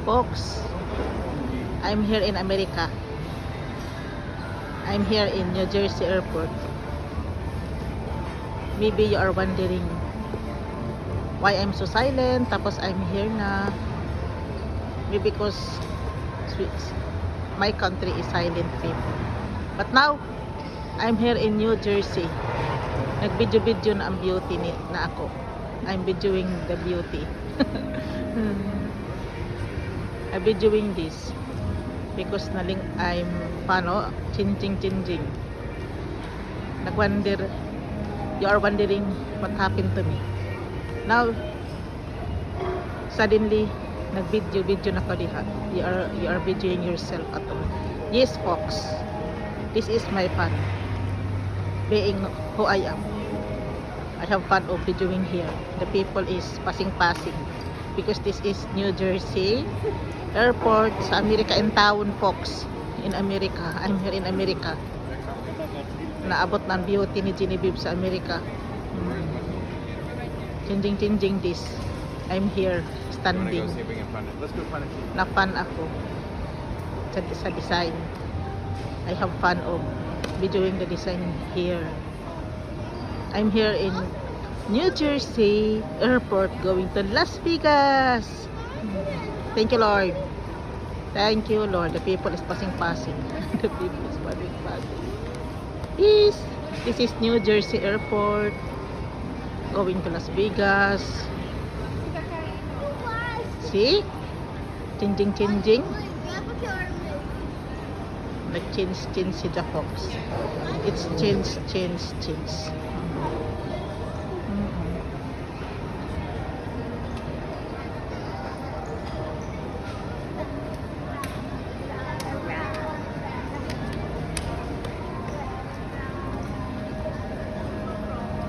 Folks, I'm here in America. I'm here in New Jersey Airport. Maybe you are wondering why I'm so silent, tapos I'm here na. Maybe because my country is silent people. But now, I'm here in New Jersey. Nag-video na ang beauty na ako. I'm videoing the beauty. I'm videoing this because I'm changing. You are wondering what happened to me. Now, suddenly, nag-video na ko diha. You are videoing yourself at all. Yes, folks. This is my fun. Being who I am. I have fun of videoing here. The people is passing. Because this is New Jersey Airport sa America in town, folks. In America. I'm here in America. Naabot ng beauty ni Genevieve sa America. Changing this. I'm here standing. Na fun ako sa design. I have fun of videoing the design here. I'm here in New Jersey Airport going to Las Vegas. Thank you, Lord. Thank you, Lord. The people is passing. The people is passing. This is New Jersey Airport going to Las Vegas. See? Changing. Nag-change si the fox. It's change.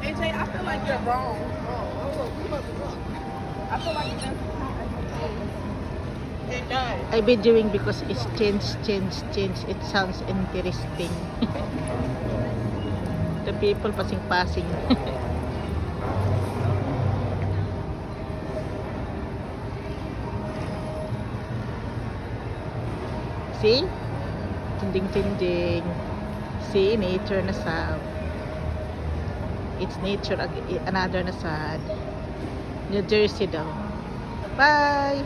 AJ, I feel like you're wrong. I feel like you're it does. I be doing because it's change. It sounds interesting. The people passing. See? Changing. See, nature na sa. It's nature, another na sad. New Jersey daw. Bye!